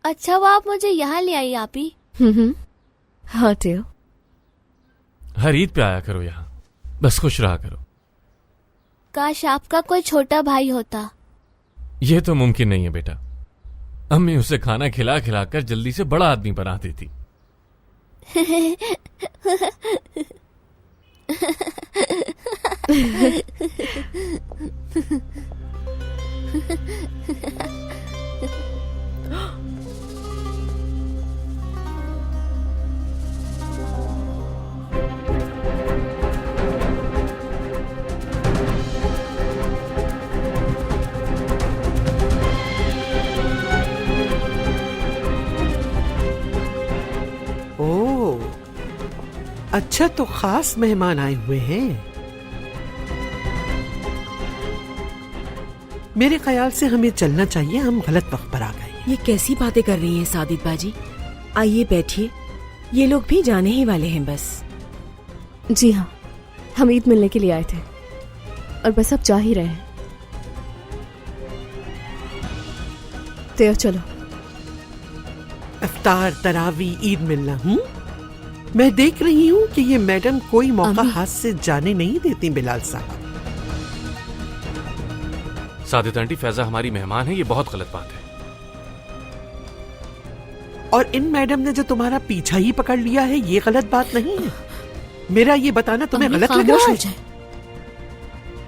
अच्छा वो आप मुझे यहाँ ले आई आप ही। हाँ टेओ, हर ईद पे आया करो यहाँ, बस खुश रहा करो। काश आपका कोई छोटा भाई होता। ये तो मुमकिन नहीं है बेटा। अम्मी उसे खाना खिला खिला कर जल्दी से बड़ा आदमी बना देती। ओह, अच्छा तो खास मेहमान आए हुए हैं। मेरे ख्याल से हमें चलना चाहिए, हम गलत वक्त पर आ गए। ये कैसी बातें कर रही हैं सादित बाजी? आइए बैठिए, ये लोग भी जाने ही वाले हैं बस। जी हाँ, हम ईद मिलने के लिए आए थे और बस अब जा ही रहे हैं। तो चलो। इफ्तार, तरावी, ईद मिलना। मैं देख रही हूँ कि ये मैडम कोई मौका हाथ से जाने नहीं देती। बिलाल साहब, सादित आंटी, फैजा हमारी मेहमान है, ये बहुत गलत बात है। और इन मैडम ने जो तुम्हारा पीछा ही पकड़ लिया है, ये गलत बात नहीं है। मेरा ये बताना तुम्हें गलत लग रहा है?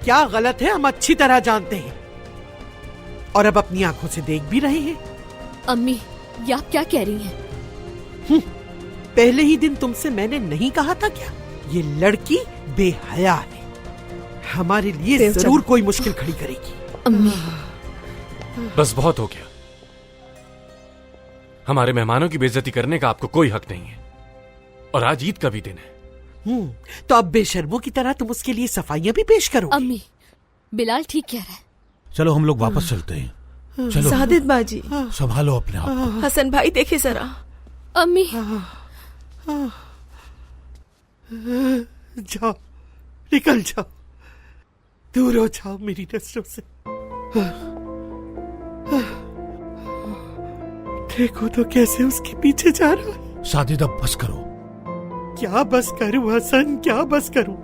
क्या गलत है हम अच्छी तरह जानते हैं, और अब अपनी आंखों से देख भी रहे हैं। अम्मी, ये आप क्या कह रही हैं? पहले ही दिन तुमसे मैंने नहीं कहा था क्या? ये लड़की बेहया है, हमारे लिए जरूर कोई मुश्किल खड़ी करेगी। अम्मी, बस बहुत हो गया। हमारे मेहमानों की बेइज्जती करने का आपको कोई हक नहीं है, और आज ईद का भी दिन है। तो अब बेशर्मों की तरह तुम उसके लिए सफाइयां भी पेश करो। अम्मी, बिलाल ठीक कह रहा है। चलो हम लोग वापस चलते हैं। चलो सादित बाजी, संभालो अपने आप को। हसन भाई देखिए जरा। अम्मी, जाओ, निकल जाओ, दूर हो जाओ मेरी नजरों से। देखो तो कैसे उसके पीछे जा रहा है। सादित अब बस करो। क्या बस करूं हसन, क्या बस करूं?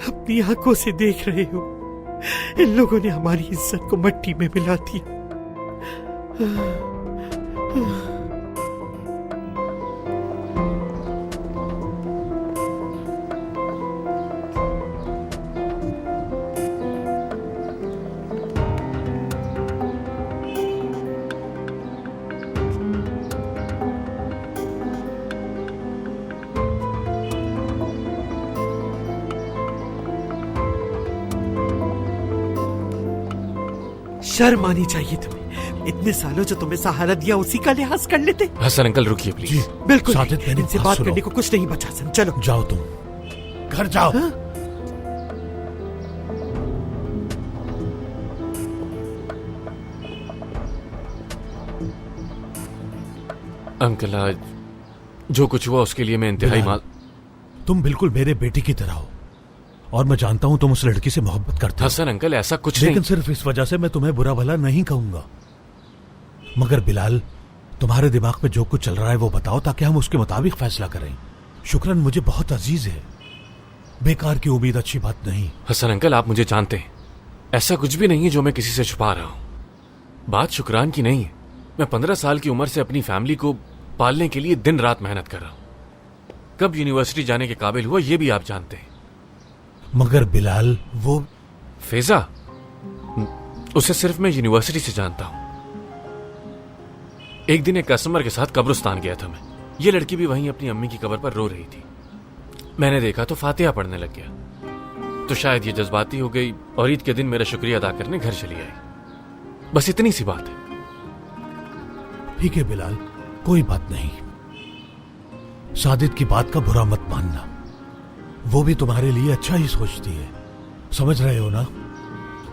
अपनी आंखों से देख रहे हो, इन लोगों ने हमारी इज्जत को मट्टी में मिला दिया। शर्म आनी चाहिए तुम्हें। इतने सालों जो तुम्हें सहारा दिया, उसी का लिहाज कर लेते। हसन अंकल रुकिए प्लीज। बिल्कुल सादित, मेरी इनसे बात बात सुनो। करने को कुछ नहीं बचा। सन चलो, जाओ तुम घर जाओ। अंकल, आज जो कुछ हुआ उसके लिए मैं इंतहाई बिलाल, तुम बिल्कुल मेरे बेटी की तरह हो, और मैं जानता हूं तुम उस लड़की से मोहब्बत करते हो। हसन अंकल, ऐसा कुछ लेकिन नहीं। सिर्फ इस वजह से मैं तुम्हें बुरा भला नहीं कहूंगा। मगर बिलाल, तुम्हारे दिमाग में जो कुछ चल रहा है वो बताओ, ताकि हम उसके मुताबिक फैसला करें। शुक्रन मुझे बहुत अजीज है, बेकार की उम्मीद अच्छी बात नहीं। हसन अंकल, आप मुझे जानते हैं, ऐसा कुछ भी नहीं है जो मैं किसी से छुपा रहा हूं। बात शुक्रान की नहीं है। मैं 15 साल की उम्र से अपनी फैमिली को पालने के लिए दिन रात मेहनत कर रहा हूं। कब यूनिवर्सिटी जाने के काबिल हुआ ये भी आप जानते हैं। मगर बिलाल, वो फैजा, उसे सिर्फ मैं यूनिवर्सिटी से जानता हूं। एक दिन एक कस्टमर के साथ कब्रिस्तान गया था मैं। ये लड़की भी वहीं अपनी अम्मी की कब्र पर रो रही थी। मैंने देखा तो फातिहा पढ़ने लग गया। तो शायद ये जज्बाती हो गई और ईद के दिन मेरा शुक्रिया अदा करने घर चली आई। बस इतनी सी बात है। ठीक है बिलाल, कोई बात नहीं। सादित की बात का बुरा मत मानना, वो भी तुम्हारे लिए अच्छा ही सोचती है, समझ रहे हो ना?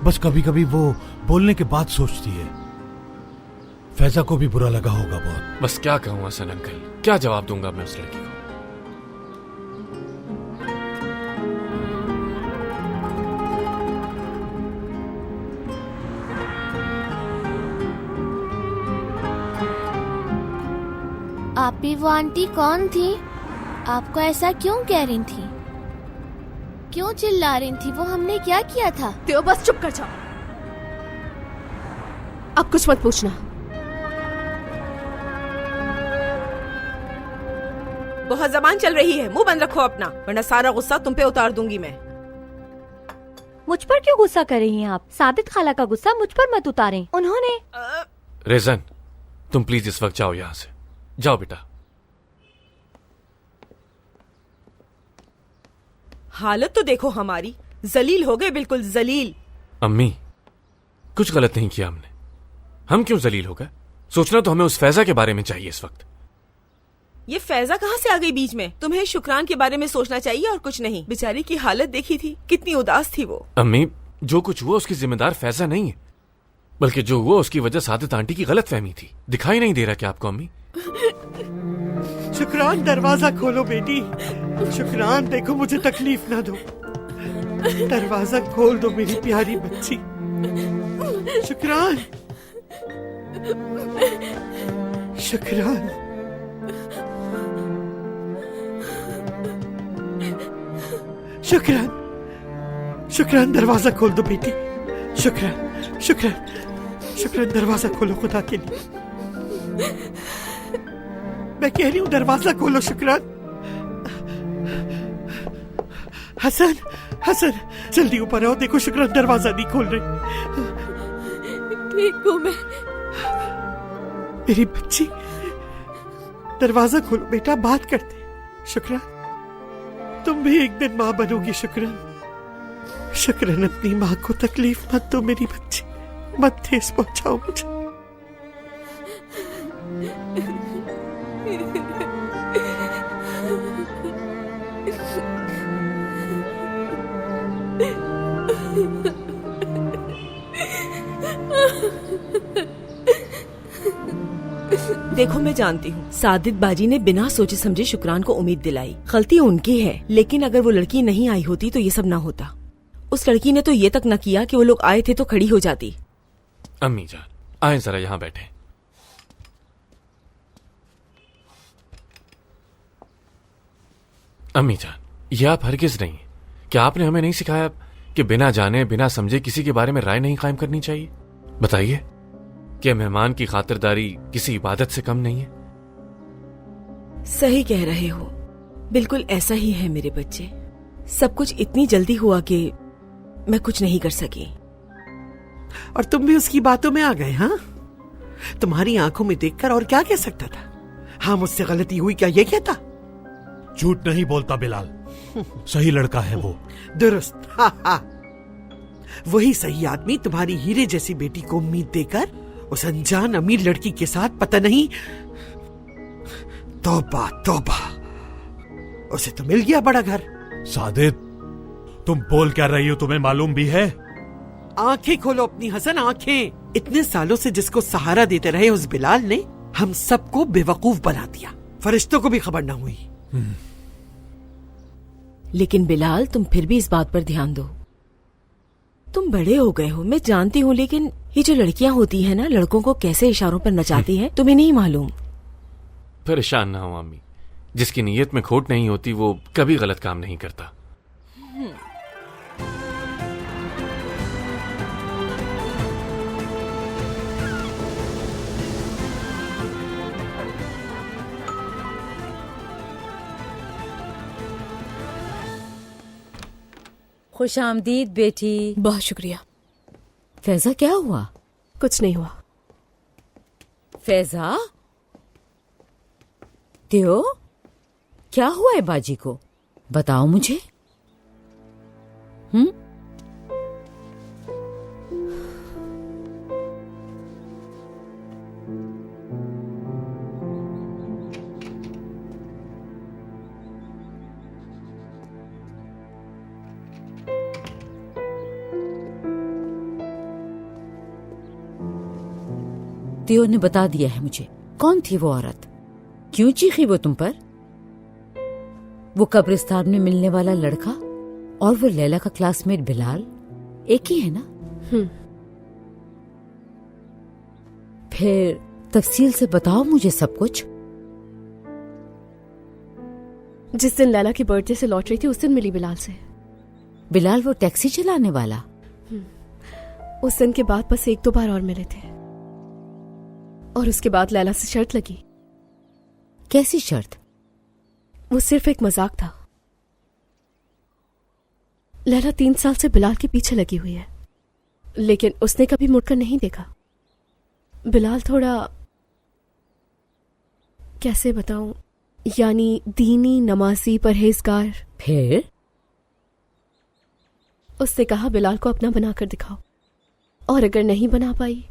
बस कभी कभी वो बोलने के बाद सोचती है। फैजा को भी बुरा लगा होगा बहुत। बस क्या कहूं हसन अंकल, क्या जवाब दूंगा मैं उस लड़की को? आपी वो आंटी कौन थी? आपको ऐसा क्यों कह रही थी? क्यों चिल्ला रही थी? वो हमने क्या किया था? त्यो बस चुप कर जाओ, अब कुछ मत पूछना। बहुत जबान चल रही है, मुंह बंद रखो अपना, वरना सारा गुस्सा तुम पे उतार दूंगी मैं। मुझ पर क्यों गुस्सा कर रही हैं आप? सादित खाला का गुस्सा मुझ पर मत उतारें, उन्होंने। रेजन, तुम प्लीज इस वक्त जाओ यहाँ से। जाओ बेटा। हालत तो देखो हमारी, जलील हो गए, बिल्कुल जलील। अम्मी, कुछ गलत नहीं किया हमने। हम क्यों जलील हो गए? सोचना तो हमें उस फैजा के बारे में चाहिए इस वक्त। ये फैजा कहाँ से आ गई बीच में? तुम्हें शुक्रान के बारे में सोचना चाहिए और कुछ नहीं। बेचारी की हालत देखी थी, कितनी उदास थी वो। अम्मी, जो कुछ हुआ उसकी जिम्मेदार फैजा नहीं है, बल्कि जो हुआ उसकी वजह सादित आंटी की गलत फहमी थी। दिखाई नहीं दे रहा क्या आपको अम्मी? शुक्रान, दरवाजा खोलो बेटी। शुक्रान, देखो मुझे तकलीफ ना दो। दरवाजा खोल दो मेरी प्यारी बच्ची। शुक्रान, शुक्रान, शुक्रान, शुक्रान, दरवाजा खोल दो बेटी। शुक्रान, शुक्रान, शुक्रान, दरवाजा खोलो खुदा के लिए। मैं कह रही हूँ दरवाजा खोलो शुक्रान। हसन, हसन, जल्दी ऊपर आओ। देखो शुक्रान दरवाजा नहीं खोल रहे। ठीक हूँ मैं। मेरी बच्ची, दरवाजा खोलो बेटा, बात करते। शुक्रान, तुम भी एक दिन माँ बनोगी। शुक्रान, शुक्रान, अपनी माँ को तकलीफ मत दो मेरी बच्ची, मत ठेस पहुंचाओ मुझे। देखो मैं जानती हूँ सादित बाजी ने बिना सोचे समझे शुक्रान को उम्मीद दिलाई। गलती उनकी है, लेकिन अगर वो लड़की नहीं आई होती तो ये सब ना होता। उस लड़की ने तो ये तक न किया कि वो लोग आए थे तो खड़ी हो जाती। अम्मी जान, आए जरा यहाँ बैठे। अम्मी जान, ये आप हरगिज नहीं। क्या आपने हमें नहीं सिखाया कि बिना जाने बिना समझे किसी के बारे में राय नहीं कायम करनी चाहिए? बताइए, क्या मेहमान की खातिरदारी किसी इबादत से कम नहीं है? सही कह रहे हो, बिल्कुल ऐसा ही है मेरे बच्चे। सब कुछ इतनी जल्दी हुआ कि मैं कुछ नहीं कर सकी। और तुम भी उसकी बातों में आ गए? हाँ, तुम्हारी आंखों में देखकर और क्या कह सकता था? हाँ, मुझसे गलती हुई, क्या ये कहता? झूठ नहीं बोलता बिलाल, सही लड़का है वो। दुरुस्त। वही सही आदमी तुम्हारी हीरे जैसी बेटी को उम्मीद देकर उस अनजान अमीर लड़की के साथ, पता नहीं, तौबा तौबा, उसे तो मिल गया बड़ा घर। सादित, तुम बोल क्या रही हो? तुम्हें मालूम भी है? आंखें खोलो अपनी हसन, आंखें। इतने सालों से जिसको सहारा देते रहे उस बिलाल ने हम सबको बेवकूफ बना दिया। फरिश्तों को भी खबर ना हुई। लेकिन बिलाल, तुम फिर भी इस बात पर ध्यान दो। तुम बड़े हो गए हो, मैं जानती हूँ, लेकिन ये जो लड़कियां होती हैं ना, लड़कों को कैसे इशारों पर नचाती हैं, तुम्हें नहीं मालूम। परेशान ना हो अम्मी, जिसकी नीयत में खोट नहीं होती वो कभी गलत काम नहीं करता। खुश आमदीद बेटी। बहुत शुक्रिया। फैजा, क्या हुआ? कुछ नहीं हुआ। फैजा, त्यो, क्या हुआ है बाजी को? बताओ मुझे। त्यो ने बता दिया है मुझे। कौन थी वो औरत? क्यों चीखी वो तुम पर? वो कब्रिस्तान में मिलने वाला लड़का और वो लैला का क्लासमेट बिलाल एक ही है ना? फिर तफसील से बताओ मुझे सब कुछ। जिस दिन लैला की बर्थडे से लौट रही थी उस दिन मिली बिलाल से। बिलाल वो टैक्सी चलाने वाला? उस दिन के बाद बस 1-2 बार और मिले थे, और उसके बाद लैला से शर्त लगी। कैसी शर्त? वो सिर्फ एक मजाक था। लैला 3 साल से बिलाल के पीछे लगी हुई है, लेकिन उसने कभी मुड़कर नहीं देखा। बिलाल थोड़ा, कैसे बताऊं, यानी दीनी, नमाजी, परहेजगार। फिर उसने कहा बिलाल को अपना बनाकर दिखाओ, और अगर नहीं बना पाई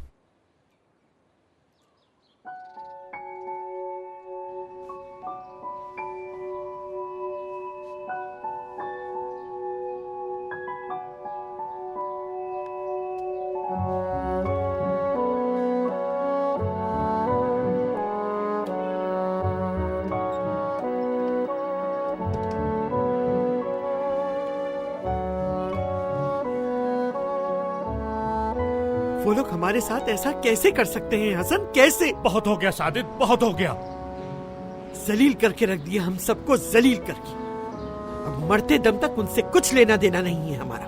वो लोग हमारे साथ ऐसा कैसे कर सकते हैं हसन, कैसे? बहुत हो गया सादिद, बहुत हो गया। जलील करके रख दिया हम सबको, जलील करके। अब मरते दम तक उनसे कुछ लेना देना नहीं है हमारा।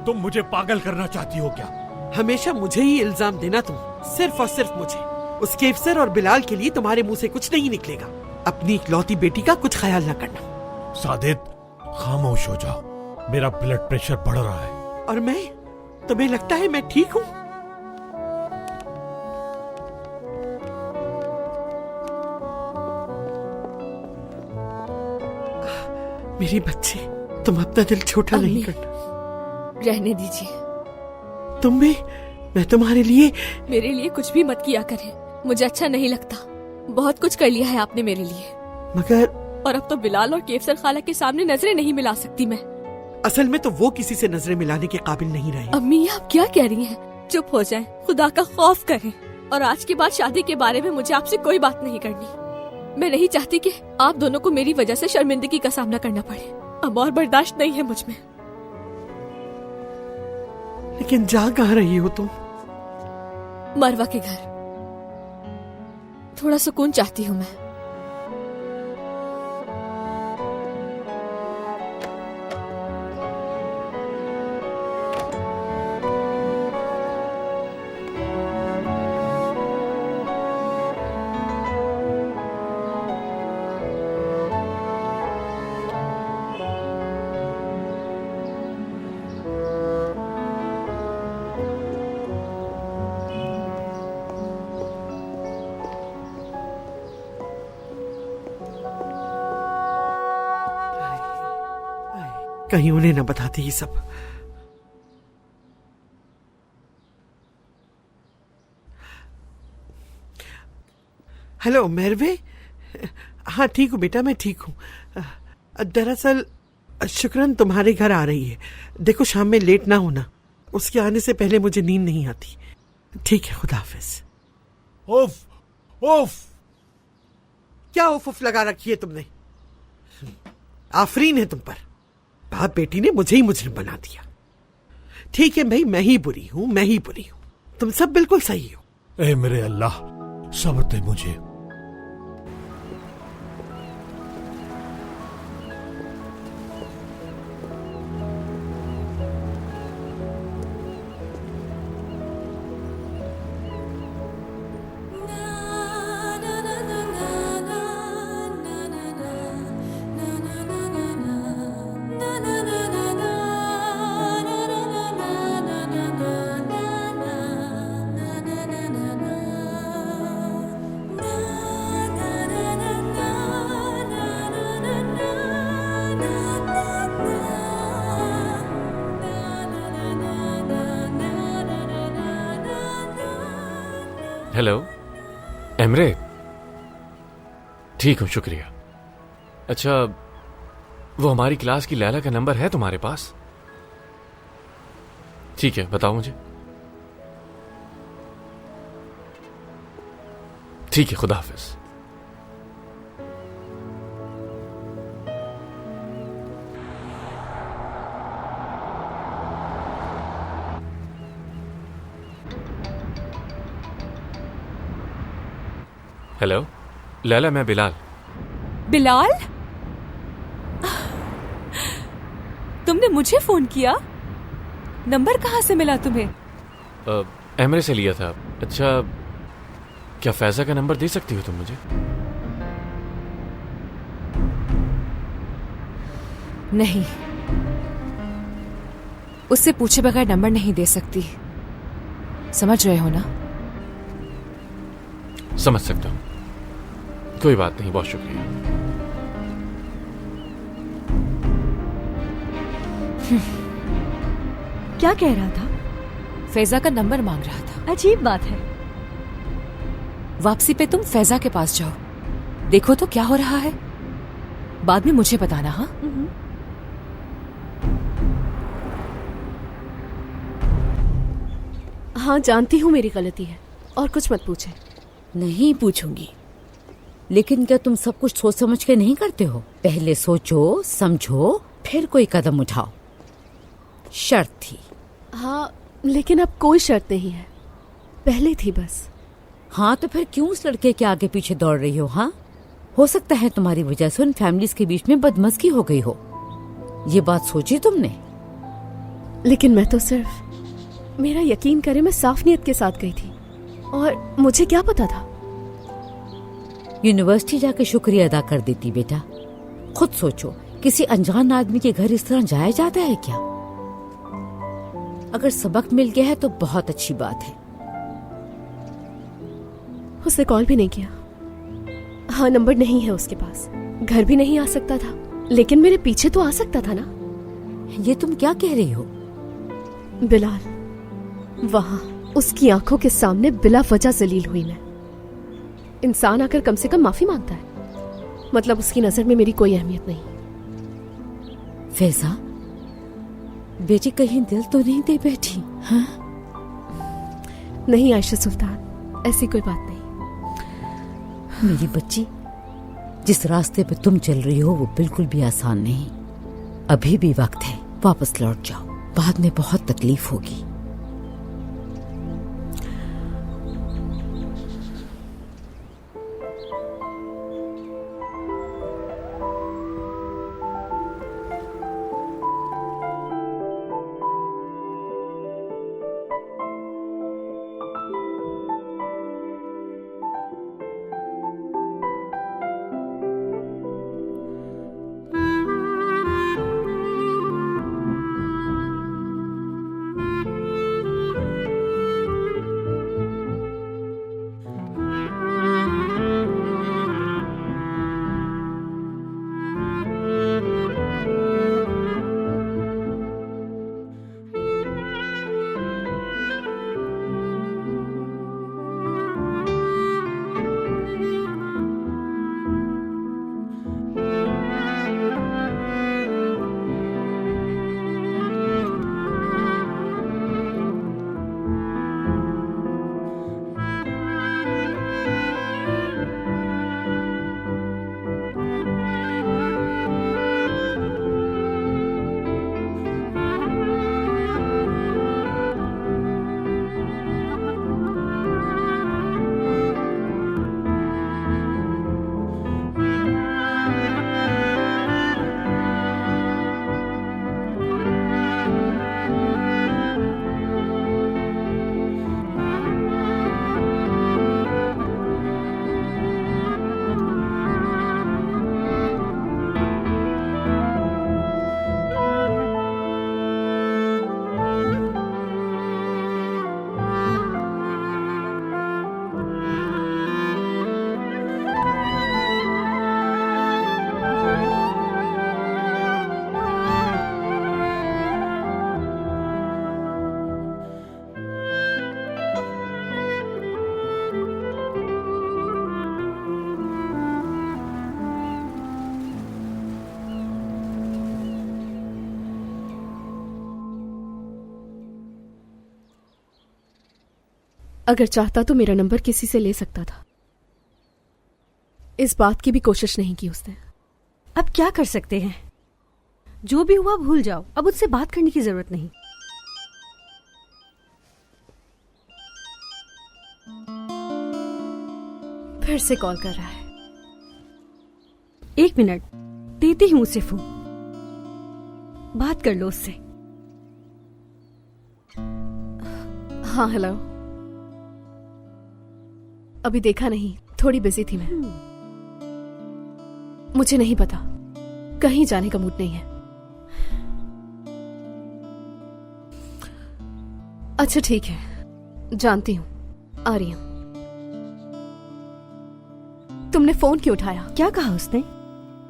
तुम मुझे पागल करना चाहती हो क्या? हमेशा मुझे ही इल्जाम देना तुम, सिर्फ और सिर्फ मुझे। उस केफसर और बिलाल के लिए तुम्हारे मुंह से कुछ नहीं निकलेगा। अपनी इकलौती बेटी का कुछ ख्याल न करना। सादिद खामोश हो जाओ, मेरा ब्लड प्रेशर बढ़ रहा है। और मैं, तुम्हें लगता है मैं ठीक हूं? मेरी बच्ची, तुम अपना दिल छोटा नहीं करना। रहने दीजिए। तुम भी, मैं तुम्हारे लिए। मेरे लिए कुछ भी मत किया करें, मुझे अच्छा नहीं लगता। बहुत कुछ कर लिया है आपने मेरे लिए, मगर और अब तो बिलाल और केफसर खाला के सामने नजरें नहीं मिला सकती मैं। असल में तो वो किसी से नजरें मिलाने के काबिल नहीं रहे। अम्मी आप क्या कह रही हैं? चुप हो जाएं, खुदा का खौफ करें। और आज के बाद शादी के बारे में मुझे आपसे कोई बात नहीं करनी। मैं नहीं चाहती कि आप दोनों को मेरी वजह से शर्मिंदगी का सामना करना पड़े। अब और बर्दाश्त नहीं है मुझ में। लेकिन जा कहाँ रही हो तुम? मरवा के घर। थोड़ा सुकून चाहती हूँ मैं। कहीं उन्हें न बताते ये सब। Hello Merwe. हाँ ठीक हूँ बेटा, मैं ठीक हूँ। दरअसल शुक्रन तुम्हारे घर आ रही है। देखो शाम में लेट ना होना, उसके आने से पहले मुझे नींद नहीं आती। ठीक है, खुदा हाफिज। उफ उफ, क्या उफ उफ लगा रखी है तुमने? आफरीन है तुम पर। बाप बेटी ने मुझे ही मुजरिम बना दिया। ठीक है भाई, मैं ही बुरी हूं, मैं ही बुरी हूं। तुम सब बिल्कुल सही हो। ए मेरे अल्लाह, सब्र दे मुझे। Hello Emre. ठीक हूँ, शुक्रिया। अच्छा, वो हमारी क्लास की लैला का नंबर है तुम्हारे पास? ठीक है, बताओ मुझे। ठीक है, खुदा हाफिज। हेलो लैला, मैं बिलाल। बिलाल, तुमने मुझे फोन किया? नंबर कहाँ से मिला तुम्हें? एमरे से लिया था। अच्छा, क्या फैजा का नंबर दे सकती हो तुम मुझे? नहीं, उससे पूछे बगैर नंबर नहीं दे सकती, समझ रहे हो ना? समझ सकता हूँ, कोई बात नहीं, बहुत शुक्रिया। क्या कह रहा था? फैजा का नंबर मांग रहा था। अजीब बात है। वापसी पे तुम फैजा के पास जाओ, देखो तो क्या हो रहा है, बाद में मुझे बताना। हाँ, हाँ जानती हूँ मेरी गलती है, और कुछ मत पूछे। नहीं पूछूंगी, लेकिन क्या तुम सब कुछ सोच समझ के नहीं करते हो? पहले सोचो समझो फिर कोई कदम उठाओ। शर्त थी। हाँ, लेकिन अब कोई शर्त नहीं है, पहले थी बस। हाँ तो फिर क्यों उस लड़के के आगे पीछे दौड़ रही हो? हाँ, हो सकता है तुम्हारी वजह से उन फैमिलीज के बीच में बदमज़गी हो गई हो। ये बात सोची तुमने? लेकिन मैं तो सिर्फ, मेरा यकीन करे, मैं साफ नियत के साथ गई थी, और मुझे क्या पता था। यूनिवर्सिटी जाके शुक्रिया अदा कर देती बेटा। खुद सोचो, किसी अनजान आदमी के घर इस तरह जाया जाता है क्या? अगर सबक मिल गया है तो बहुत अच्छी बात है। उसने कॉल भी नहीं किया। हाँ, नंबर नहीं है उसके पास, घर भी नहीं आ सकता था, लेकिन मेरे पीछे तो आ सकता था ना। ये तुम क्या कह रही हो? बिलाल, वहां उसकी आंखों के सामने बिला वजह जलील हुई मैं। इंसान आकर कम से कम माफी मांगता है, मतलब उसकी नजर में मेरी कोई अहमियत नहीं। फैजा, बेटी कहीं दिल तो नहीं दे बैठी? हाँ? नहीं आयशा सुल्तान, ऐसी कोई बात नहीं। मेरी बच्ची, जिस रास्ते पे तुम चल रही हो वो बिल्कुल भी आसान नहीं। अभी भी वक्त है, वापस लौट जाओ, बाद में बहुत तकलीफ होगी। अगर चाहता तो मेरा नंबर किसी से ले सकता था। इस बात की भी कोशिश नहीं की उसने। अब क्या कर सकते हैं, जो भी हुआ भूल जाओ, अब उससे बात करने की जरूरत नहीं। फिर से कॉल कर रहा है। एक मिनट, देती हूँ उसे फोन, बात कर लो उससे। हाँ हेलो। अभी देखा नहीं, थोड़ी बिजी थी मैं। मुझे नहीं पता, कहीं जाने का मूड नहीं है। अच्छा ठीक है, जानती हूँ, आ रही हूँ। तुमने फोन क्यों उठाया? क्या कहा उसने?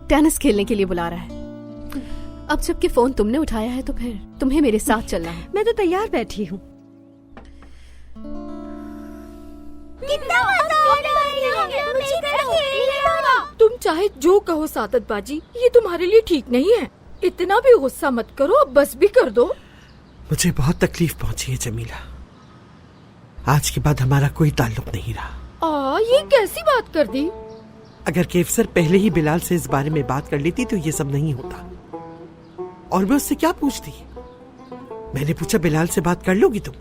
टेनिस खेलने के लिए बुला रहा है। अब जबकि फोन तुमने उठाया है तो फिर तुम्हें मेरे साथ चलना है। मैं तो तैयार बैठी हूँ। तुम चाहे जो कहो सादत बाजी, ये तुम्हारे लिए ठीक नहीं है। इतना भी गुस्सा मत करो, अब बस भी कर दो। मुझे बहुत तकलीफ पहुंची है जमीला। आज के बाद हमारा कोई ताल्लुक नहीं रहा। ये कैसी बात कर दी? अगर केवसर पहले ही बिलाल से इस बारे में बात कर लेती तो ये सब नहीं होता। और मैं उससे क्या पूछती? मैंने पूछा बिलाल से बात कर लोगी तुम?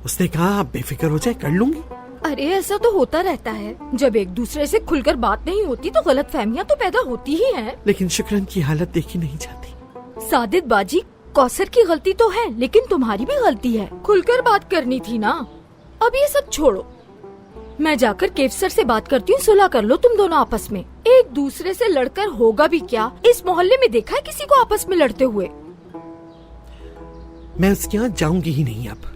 उसने कहा आप बेफिक्र हो जाए, कर लूंगी। अरे ऐसा तो होता रहता है, जब एक दूसरे से खुलकर बात नहीं होती तो गलतफहमियां तो पैदा होती ही हैं। लेकिन शुक्रन की हालत देखी नहीं जाती। सादित बाजी, कौसर की गलती तो है, लेकिन तुम्हारी भी गलती है। खुलकर बात करनी थी ना। अब ये सब छोड़ो, मैं जाकर केवसर से बात करती हूँ, सुलह कर लो तुम दोनों आपस में। एक दूसरे से लड़कर होगा भी क्या? इस मोहल्ले में देखा है किसी को आपस में लड़ते हुए? मैं उसके यहाँ जाऊंगी ही नहीं अब।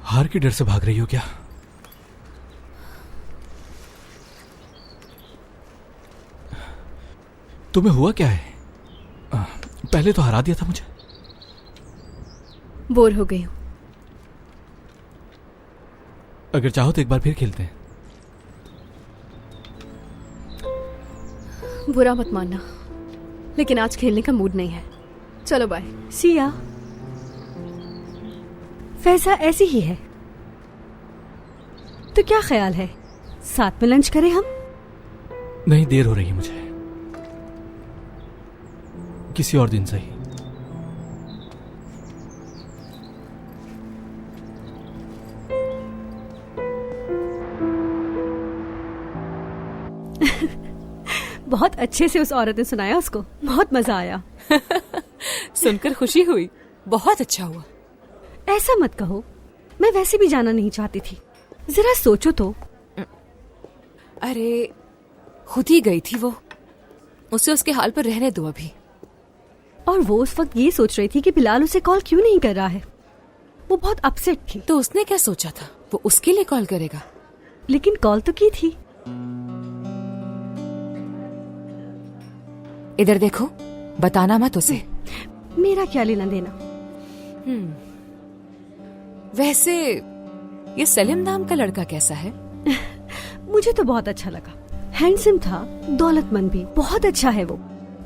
हार के डर से भाग रही हो क्या? तुम्हें हुआ क्या है? पहले तो हरा दिया था मुझे। बोर हो गई हूँ। अगर चाहो तो एक बार फिर खेलते हैं। बुरा मत मानना, लेकिन आज खेलने का मूड नहीं है। चलो बाय। सिया, फैजा ऐसी ही है तो क्या ख्याल है, साथ में लंच करें हम? नहीं, देर हो रही है मुझे, किसी और दिन सही। बहुत अच्छे से उस औरत ने सुनाया उसको, बहुत मजा आया। सुनकर खुशी हुई, बहुत अच्छा हुआ। ऐसा मत कहो, मैं वैसे भी जाना नहीं चाहती थी। जरा सोचो तो। अरे खुद ही गई थी वो, उसे उसके हाल पर रहने दो अभी। और वो उस वक्त ये सोच रही थी कि बिलाल उसे कॉल क्यों नहीं कर रहा है। वो बहुत अपसेट थी। तो उसने क्या सोचा था, वो उसके लिए कॉल करेगा? लेकिन कॉल तो की थी। इधर देखो, बताना मत उसे। मेरा क्या लेना देना। वैसे ये सलीम नाम का लड़का कैसा है? मुझे तो बहुत अच्छा लगा। हैंडसम था, दौलतमंद भी, बहुत अच्छा है वो।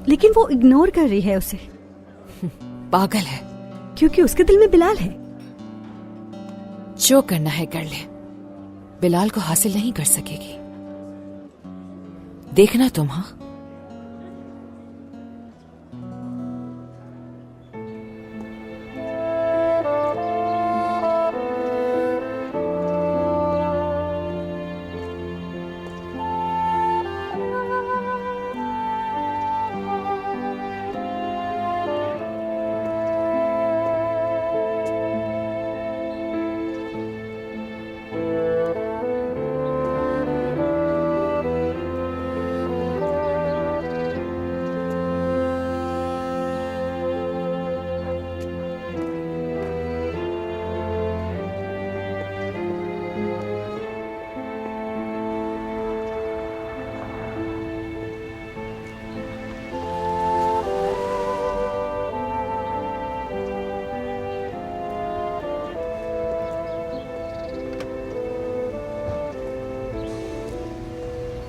लेकिन वो इग्नोर कर रही है उसे। पागल है। क्योंकि उसके दिल में बिलाल है। जो करना है कर ले, बिलाल को हासिल नहीं कर सकेगी। देखना तुम। हाँ,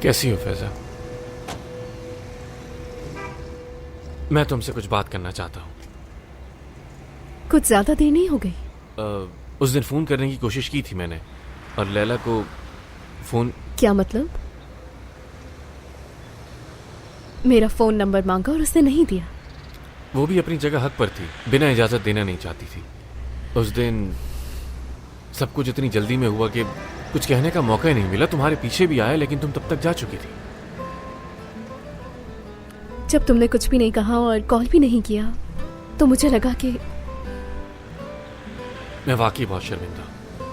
कैसी हो फैजा? मैं तुमसे कुछ बात करना चाहता हूँ। कुछ ज्यादा देर नहीं हो गई? उस दिन फोन करने की कोशिश की थी मैंने, और लैला को फोन। क्या मतलब? मेरा फोन नंबर मांगा और उसने नहीं दिया? वो भी अपनी जगह हक पर थी, बिना इजाजत देना नहीं चाहती थी। उस दिन सब कुछ इतनी जल्दी में हुआ कि कुछ कहने का मौका ही नहीं मिला। तुम्हारे पीछे भी आया, लेकिन तुम तब तक जा चुकी थी। जब तुमने कुछ भी नहीं कहा और कॉल भी नहीं किया तो मुझे लगा कि मैं वाकई बहुत शर्मिंदा,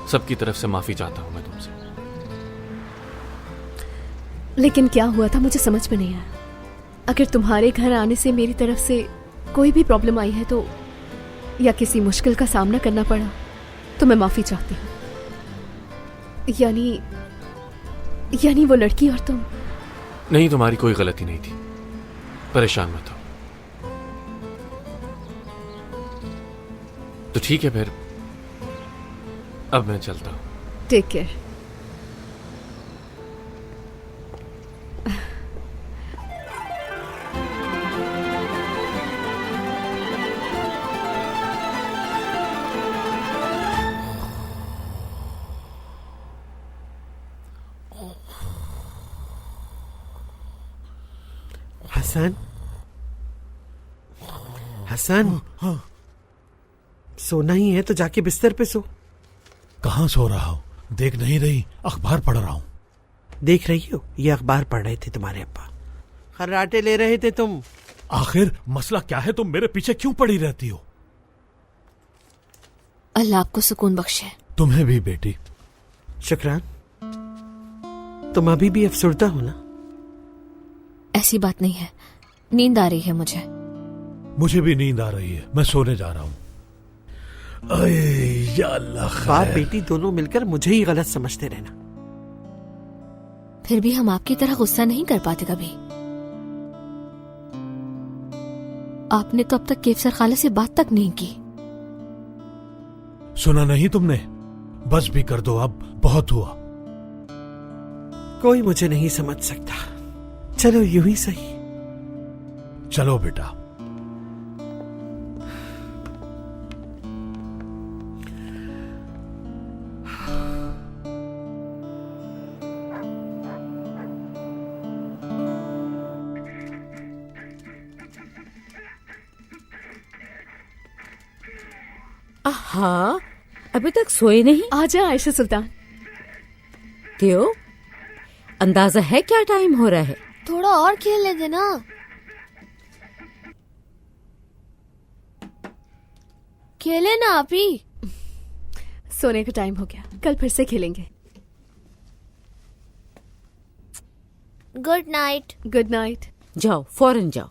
सबकी तरफ से माफी चाहता हूं मैं तुमसे। लेकिन क्या हुआ था मुझे समझ में नहीं आया। अगर तुम्हारे घर आने से मेरी तरफ से कोई भी प्रॉब्लम आई है तो, या किसी मुश्किल का सामना करना पड़ा, तो मैं माफी चाहती हूँ। यानी वो लड़की और तुम। नहीं, तुम्हारी कोई गलती नहीं थी, परेशान मत हो। तो ठीक है फिर, अब मैं चलता हूं। Take care. हसन, हसन, सोना ही है तो जाके बिस्तर पे सो। कहाँ सो रहा हूँ? देख नहीं रही? अखबार पढ़ रहा हूँ। देख रही हो, ये अखबार पढ़ रहे थे तुम्हारे अब्बा, खर्राटे ले रहे थे तुम। आखिर मसला क्या है? तुम मेरे पीछे क्यों पड़ी रहती हो? अल्लाह आपको सुकून बख्शे। तुम्हें भी बेटी। शुक्रान, तुम अभी भी अफसरदा हो ना? ऐसी बात नहीं है, नींद आ रही है मुझे। मुझे भी नींद आ रही है, मैं सोने जा रहा हूँ। अये या अल्लाह, बाप खैर। बेटी दोनों मिलकर मुझे ही गलत समझते रहना। फिर भी हम आपकी तरह गुस्सा नहीं कर पाते कभी। आपने तो अब तक केवसर खाला से बात तक नहीं की। सुना नहीं तुमने? बस भी कर दो, अब बहुत हुआ। कोई मुझे नहीं समझ सकता। चलो यूं ही सही। चलो बेटा। हाँ, अभी तक सोए नहीं? आजा आयशा सुल्तान। क्यों? अंदाजा है क्या टाइम हो रहा है? थोड़ा और खेलने देना। खेले ना आप ही। सोने का टाइम हो गया, कल फिर से खेलेंगे। Good night. Good night. जाओ, फौरन जाओ।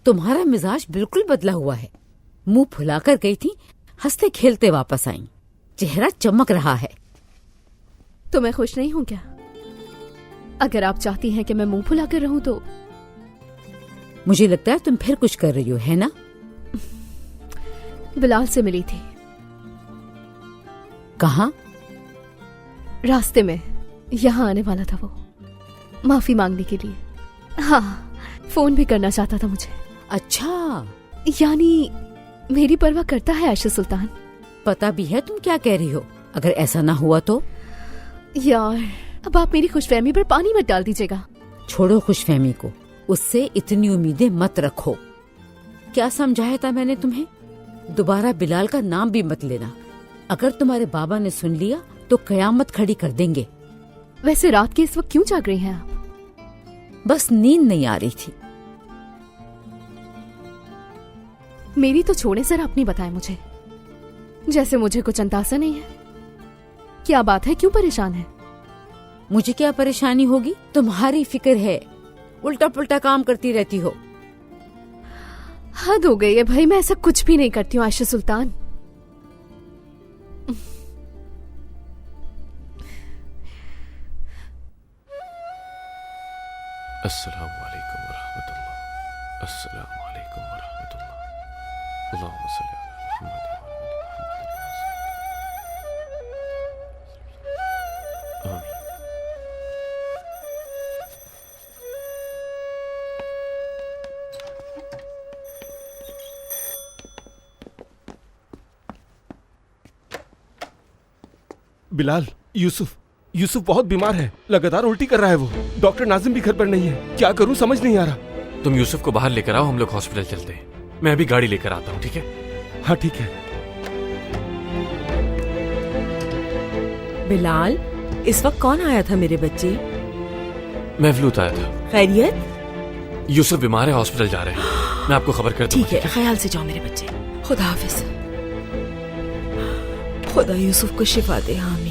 तुम्हारा मिजाज बिल्कुल बदला हुआ है। मुंह फुलाकर गई थी, हंसते खेलते वापस आई। चेहरा चमक रहा है। तो मैं खुश नहीं हूं क्या? अगर आप चाहती हैं कि मैं मुंह फुलाकर रहूं तो। मुझे लगता है तुम फिर कुछ कर रही हो, है ना? बिलाल से मिली थी। कहाँ? रास्ते में। यहाँ आने वाला था वो, माफी मांगने के लिए। हाँ, फोन भी करना चाहता था मुझे। अच्छा, यानी मेरी परवाह करता है आयशा सुल्तान। पता भी है तुम क्या कह रही हो। अगर ऐसा ना हुआ तो? यार, अब आप मेरी खुशफहमी पर पानी मत डाल दीजिएगा। छोड़ो खुशफहमी को, उससे इतनी उम्मीदें मत रखो। क्या समझाया था मैंने तुम्हें? दोबारा बिलाल का नाम भी मत लेना। अगर तुम्हारे बाबा ने सुन लिया तो कयामत खड़ी कर देंगे। वैसे रात के इस वक्त क्यों जाग रही हैं आप? बस नींद नहीं आ रही थी। मेरी तो छोड़े सर, अपनी बताएं मुझे। जैसे मुझे कुछ अंदाजा नहीं है। क्या बात है, क्यों परेशान है? मुझे क्या परेशानी होगी? तुम्हारी फिक्र है, उल्टा पुल्टा काम करती रहती हो। हद हो गई है भाई, मैं ऐसा कुछ भी नहीं करती हूँ आयशा सुल्तान। अस्सलामु अलैकुम वरहमतुल्लाह। अस्सलामु अलैकुम वरहमतुल्लाह। अल्लाहुम्मा सल्ली अला मुहम्मद व अला आलि मुहम्मद। बिलाल, यूसुफ बहुत बीमार है, लगातार उल्टी कर रहा है वो। डॉक्टर नाजिम भी घर पर नहीं है, क्या करूं समझ नहीं आ रहा। तुम यूसुफ को बाहर लेकर आओ, हम लोग हॉस्पिटल चलते हैं। मैं अभी गाड़ी लेकर आता हूँ, ठीक है? हाँ ठीक है। बिलाल, इस वक्त कौन आया था मेरे बच्चे? महफलूत आया था। खैरियत? यूसुफ बीमार है, हॉस्पिटल जा रहे हैं। मैं आपको खबर कर दूंगा। ठीक है, ख्याल से जाओ मेरे बच्चे। खुदा हाफिज। खुदा यूसुफ को शिफा दे। आमीन।